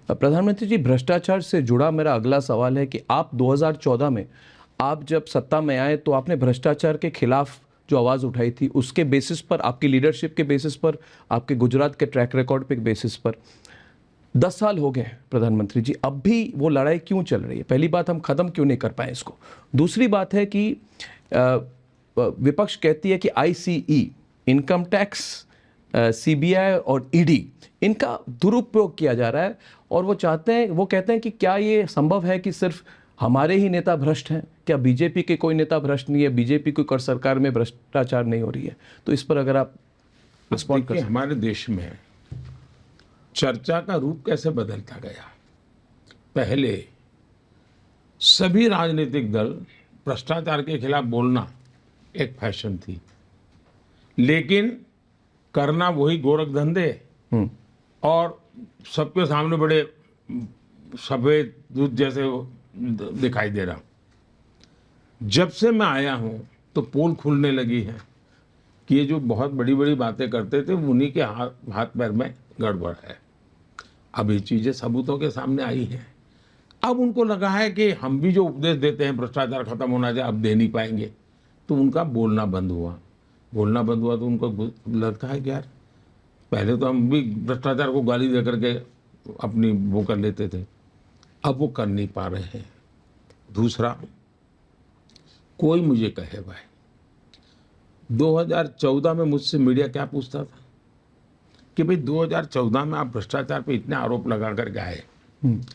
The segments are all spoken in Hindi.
प्रधानमंत्री जी, भ्रष्टाचार से जुड़ा मेरा अगला सवाल है कि आप 2014 में आप जब सत्ता में आए तो आपने भ्रष्टाचार के खिलाफ जो आवाज़ उठाई थी, उसके बेसिस पर, आपकी लीडरशिप के बेसिस पर, आपके गुजरात के ट्रैक रिकॉर्ड पे बेसिस पर 10 साल हो गए प्रधानमंत्री जी, अब भी वो लड़ाई क्यों चल रही है? पहली बात, हम ख़त्म क्यों नहीं कर पाए इसको? दूसरी बात है कि विपक्ष कहती है कि आईसीई, इनकम टैक्स, सीबीआई और ईडी, इनका दुरुपयोग किया जा रहा है और वो कहते हैं कि क्या ये संभव है कि सिर्फ हमारे ही नेता भ्रष्ट हैं? क्या बीजेपी के कोई नेता भ्रष्ट नहीं है? बीजेपी की कर सरकार में भ्रष्टाचार नहीं हो रही है? तो इस पर अगर आप रिस्पॉन्ड कर। हमारे देश में चर्चा का रूप कैसे बदलता गया। पहले सभी राजनीतिक दल भ्रष्टाचार के खिलाफ बोलना एक फैशन थी, लेकिन करना वही गोरख धंधे और सबके सामने बड़े सफेद दूध जैसे दिखाई दे रहा। जब से मैं आया हूं तो पोल खुलने लगी है कि ये जो बहुत बड़ी बड़ी बातें करते थे उन्हीं के हाथ पैर में गड़बड़ है। अब ये चीजें सबूतों के सामने आई हैं। अब उनको लगा है कि हम भी जो उपदेश देते हैं भ्रष्टाचार खत्म होना चाहिए, अब दे नहीं पाएंगे, तो उनका बोलना बंद हुआ तो उनको लगता है कि यार पहले तो हम भी भ्रष्टाचार को गाली दे करके अपनी वो कर लेते थे, अब वो कर नहीं पा रहे हैं। दूसरा, कोई मुझे कहे भाई 2014 में मुझसे मीडिया क्या पूछता था कि भाई 2014 में आप भ्रष्टाचार पे इतने आरोप लगा कर गए,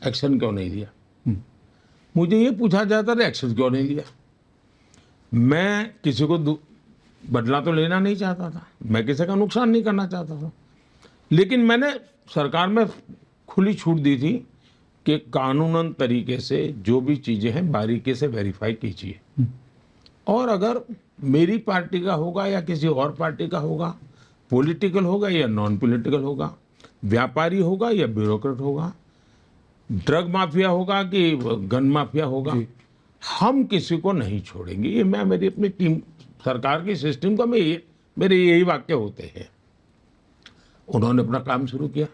एक्शन क्यों नहीं लिया? मुझे ये पूछा जाता था एक्शन क्यों नहीं लिया। मैं किसी को बदला तो लेना नहीं चाहता था, मैं किसी का नुकसान नहीं करना चाहता था, लेकिन मैंने सरकार में खुली छूट दी थी कि कानूनन तरीके से जो भी चीजें हैं बारीकी से वेरीफाई कीजिए, और अगर मेरी पार्टी का होगा या किसी और पार्टी का होगा, पॉलिटिकल होगा या नॉन पॉलिटिकल होगा, व्यापारी होगा या ब्यूरोक्रेट होगा, ड्रग माफिया होगा कि गन माफिया होगा, हम किसी को नहीं छोड़ेंगे। ये मैं मेरी अपनी टीम सरकार की सिस्टम का मेरे यही वाक्य होते हैं। उन्होंने अपना काम शुरू किया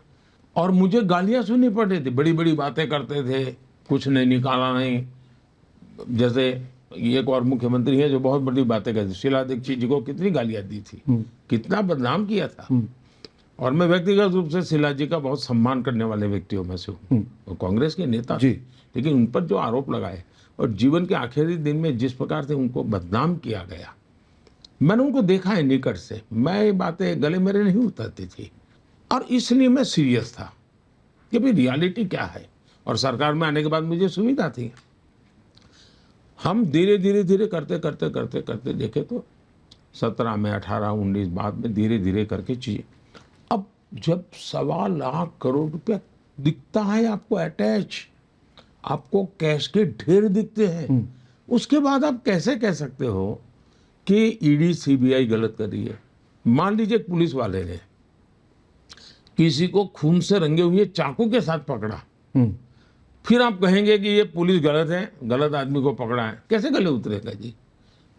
और मुझे गालियां सुननी पड़ रही थी, बड़ी बड़ी बातें करते थे, कुछ नहीं निकाला नहीं। जैसे एक और मुख्यमंत्री है जो बहुत बड़ी बातें करते, शीला दीक्षित जी को कितनी गालियां दी थी, कितना बदनाम किया था। और मैं व्यक्तिगत रूप से शीला जी का बहुत सम्मान करने वाले व्यक्तियों में से हूँ, वो कांग्रेस के नेता थे, लेकिन उन पर जो आरोप लगाए और जीवन के आखिरी दिन में जिस प्रकार से उनको बदनाम किया गया, मैंने उनको देखा है निकट से। मैं ये बातें गले मेरे नहीं उतरती थी और इसलिए मैं सीरियस था कि भाई रियलिटी क्या है। और सरकार में आने के बाद मुझे सुविधा थी। हम धीरे धीरे करते देखे तो 17 में 18, 19 बाद में धीरे धीरे करके चीजें, अब जब 1.25 लाख करोड़ रुपया दिखता है आपको अटैच, आपको कैश के ढेर दिखते हैं, उसके बाद आप कैसे कह सकते हो कि ईडी सीबीआई गलत कर रही है? मान लीजिए पुलिस वाले ने किसी को खून से रंगे हुए चाकू के साथ पकड़ा, फिर आप कहेंगे कि ये पुलिस गलत है, गलत आदमी को पकड़ा है, कैसे गले उतरेगा जी?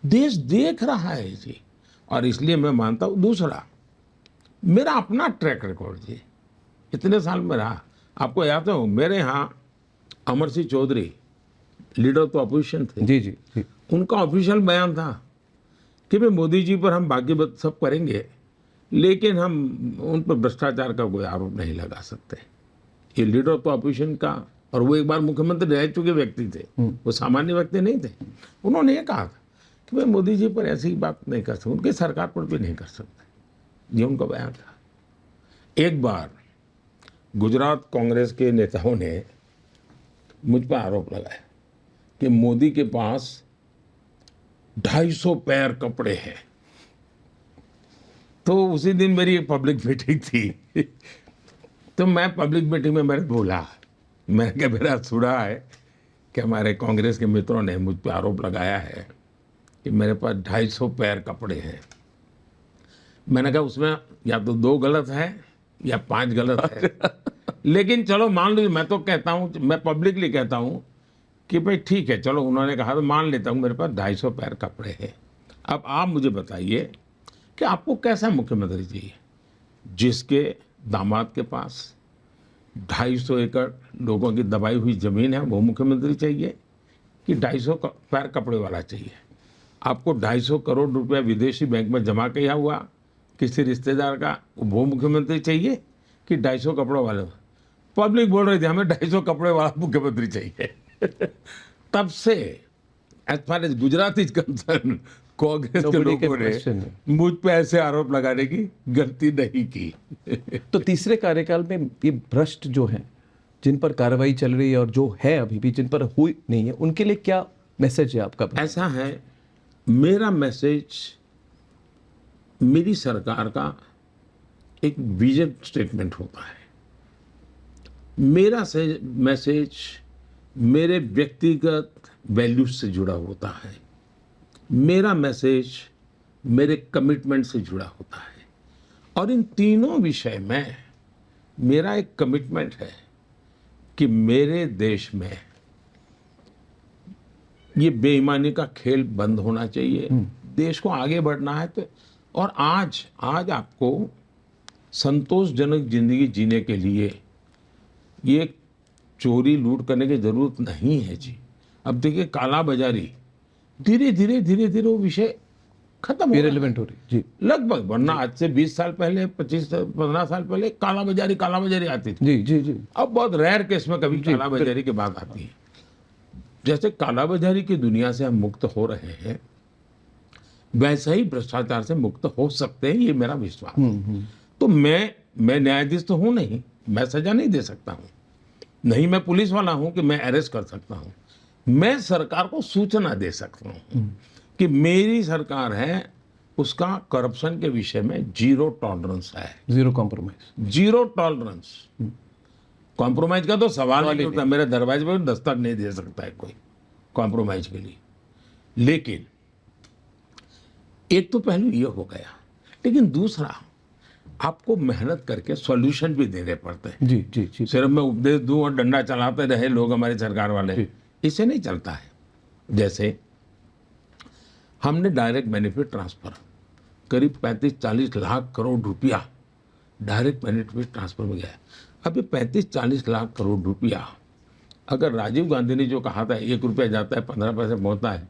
देश देख रहा है जी। और इसलिए मैं मानता हूं, दूसरा मेरा अपना ट्रैक रिकॉर्ड जी, इतने साल में रहा। आपको याद हो मेरे यहाँ अमर सिंह चौधरी लीडर तो अपोजिशन थे, जी। उनका ऑफिशियल बयान था कि भाई मोदी जी पर हम बाकी बात सब करेंगे, लेकिन हम उन पर भ्रष्टाचार का कोई आरोप नहीं लगा सकते। ये लीडर तो अपोजिशन का, और वो एक बार मुख्यमंत्री रह चुके व्यक्ति थे, वो सामान्य व्यक्ति नहीं थे। उन्होंने ये कहा था कि भाई मोदी जी पर ऐसी बात नहीं कर सकते, उनकी सरकार पर भी नहीं कर सकते, ये उनका बयान था। एक बार गुजरात कांग्रेस के नेताओं ने मुझ पर आरोप लगाया कि मोदी के पास 250 पैर कपड़े हैं। तो उसी दिन मेरी एक पब्लिक मीटिंग थी तो मैं पब्लिक मीटिंग में मैंने बोला, मैंने कहा मेरा सुना है कि हमारे कांग्रेस के मित्रों ने मुझ पर आरोप लगाया है कि मेरे पास 250 पैर कपड़े हैं। मैंने कहा उसमें या तो 2 गलत है या 5 गलत है, लेकिन चलो मान लीजिए, मैं तो कहता हूँ, मैं पब्लिकली कहता हूँ कि भाई ठीक है, चलो उन्होंने कहा तो मान लेता हूँ मेरे पास 250 पैर कपड़े हैं। अब आप मुझे बताइए कि आपको कैसा मुख्यमंत्री चाहिए जिसके दामाद के पास 250 एकड़ लोगों की दबाई हुई जमीन है, वो मुख्यमंत्री चाहिए कि 250 पैर कपड़े वाला चाहिए? आपको 250 करोड़ रुपया विदेशी बैंक में जमा किया हुआ किसी रिश्तेदार का, वो मुख्यमंत्री चाहिए कि 250 कपड़ों वाले? पब्लिक बोल रही थी हमें 250 कपड़े वाला मुख्यमंत्री चाहिए। तब से as far as Gujarat is concern, Congress के Nobody can लोगों question ने मुझ पे ऐसे आरोप लगाने की गलती नहीं की। तो तीसरे कार्यकाल में ये भ्रष्ट जो हैं, जिन पर कार्रवाई चल रही है और जो है अभी भी जिन पर हुई नहीं है, उनके लिए क्या मैसेज है आपका? ऐसा है, मेरा मैसेज मेरी सरकार का एक विजन स्टेटमेंट होता है। मेरा मैसेज मेरे व्यक्तिगत वैल्यूज से जुड़ा होता है। मेरा मैसेज मेरे कमिटमेंट से जुड़ा होता है। और इन तीनों विषय में मेरा एक कमिटमेंट है कि मेरे देश में ये बेईमानी का खेल बंद होना चाहिए। देश को आगे बढ़ना है तो, और आज आपको संतोषजनक जिंदगी जीने के लिए ये चोरी लूट करने की जरूरत नहीं है जी। अब देखिए काला बाजारी धीरे धीरे वो विषय खत्म हो रहा है। इरेलीवेंट हो रही जी। लगभग, वरना आज से 20 साल पहले 15 साल पहले काला बाजारी आती थी। जी जी जी। अब बहुत रेयर केस में कभी काला बाजारी की बात आती है। जैसे काला बाजारी की दुनिया से हम मुक्त हो रहे हैं, वैसे ही भ्रष्टाचार से मुक्त हो सकते हैं, ये मेरा विश्वास है। तो मैं न्यायाधीश तो हूं नहीं, मैं सजा नहीं दे सकता हूं, नहीं मैं पुलिस वाला हूं कि मैं अरेस्ट कर सकता हूं। मैं सरकार को सूचना दे सकता हूं कि मेरी सरकार है, उसका करप्शन के विषय में जीरो टॉलरेंस है। Zero compromise. Zero tolerance. Compromise का तो सवाल ही नहीं होता। मेरे दरवाजे पर दस्तक नहीं दे सकता है कोई कॉम्प्रोमाइज के लिए। लेकिन एक तो पहलू ये हो गया, लेकिन दूसरा आपको मेहनत करके सॉल्यूशन भी देने पड़ते हैं। जी जी जी। सिर्फ मैं उपदेश दूं और डंडा चलाते रहे लोग, हमारी सरकार वाले, इससे नहीं चलता है। जैसे हमने डायरेक्ट बेनिफिट ट्रांसफर करीब 35-40 लाख करोड़ रुपया डायरेक्ट बेनिफिट ट्रांसफर में गया। अब ये 35-40 लाख करोड़ रुपया, अगर राजीव गांधी ने जो कहा था 1 रुपया जाता है 15 पैसे पहुंचता है,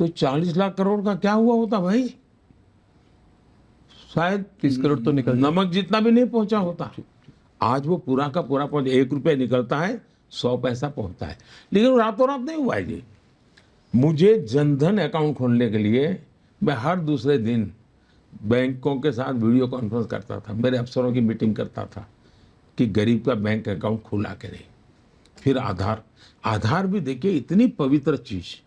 तो 40 लाख करोड़ का क्या हुआ होता भाई? शायद 30 करोड़ तो निकल नमक जितना भी नहीं पहुंचा होता। आज वो पूरा का पूरा पहुंच, 1 रुपया निकलता है 100 पैसा पहुंचता है। लेकिन रातों रात नहीं हुआ है जी। मुझे जनधन अकाउंट खोलने के लिए मैं हर दूसरे दिन बैंकों के साथ वीडियो कॉन्फ्रेंस करता था, मेरे अफसरों की मीटिंग करता था कि गरीब का बैंक अकाउंट खुला के नहीं। फिर आधार भी देखिए इतनी पवित्र चीज,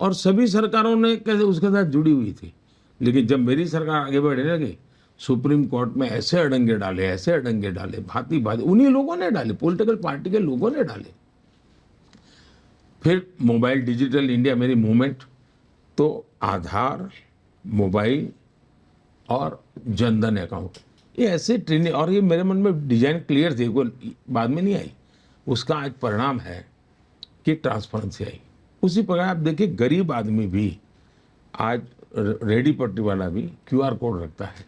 और सभी सरकारों ने कैसे उसके साथ जुड़ी हुई थी। लेकिन जब मेरी सरकार आगे बढ़ने लगी, सुप्रीम कोर्ट में ऐसे अड़ंगे डाले, भांति उन्हीं लोगों ने डाले, पॉलिटिकल पार्टी के लोगों ने डाले। फिर मोबाइल डिजिटल इंडिया मेरी मूवमेंट, तो आधार, मोबाइल और जनधन अकाउंट, ये ऐसे ट्रेनिंग, और ये मेरे मन में डिजाइन क्लियर थी, कोई बाद में नहीं आई। उसका आज परिणाम है कि ट्रांसपेरेंसी आई। उसी प्रकार आप देखिए गरीब आदमी भी आज, रेडी पट्टी वाला भी क्यूआर कोड रखता है।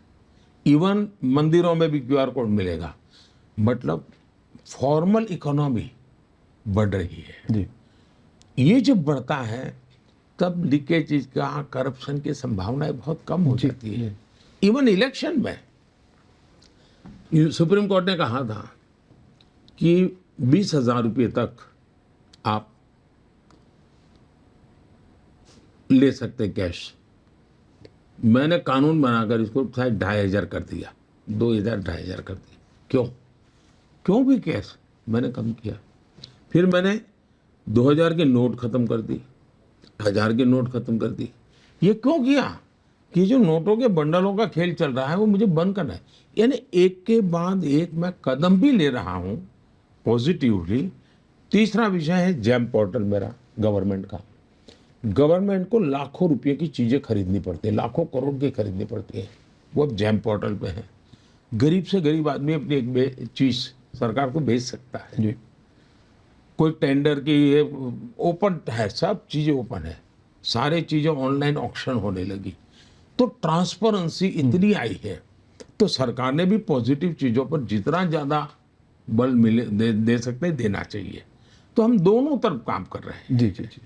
इवन मंदिरों में भी क्यूआर कोड मिलेगा। मतलब फॉर्मल इकोनॉमी बढ़ रही है जी। ये जब बढ़ता है तब लीकेज का, करप्शन की संभावनाएं बहुत कम हो जाती है। इवन इलेक्शन में सुप्रीम कोर्ट ने कहा था कि 20,000 रुपये तक आप ले सकते कैश। मैंने कानून बनाकर इसको शायद 2,500 कर दिया, 2,000 2,500 कर दिया। क्यों भी कैश मैंने कम किया। फिर मैंने 2,000 के नोट खत्म कर दी, 1,000 के नोट खत्म कर दी। ये क्यों किया कि जो नोटों के बंडलों का खेल चल रहा है वो मुझे बंद करना है। यानी एक के बाद एक मैं कदम भी ले रहा हूं पॉजिटिवली। तीसरा विषय है जैम पोर्टल मेरा गवर्नमेंट का। गवर्नमेंट को लाखों रुपए की चीजें खरीदनी पड़ती है, लाखों करोड़ की खरीदनी पड़ती है, वो अब जैम पोर्टल पे है। गरीब से गरीब आदमी अपनी एक चीज सरकार को भेज सकता है जी। कोई टेंडर की ये ओपन है, सब चीजें ओपन है, सारे चीजें ऑनलाइन ऑक्शन होने लगी। तो ट्रांसपेरेंसी इतनी आई है, तो सरकार ने भी पॉजिटिव चीजों पर जितना ज्यादा बल मिले दे सकते हैं, देना चाहिए। तो हम दोनों तरफ काम कर रहे हैं। जी जी जी।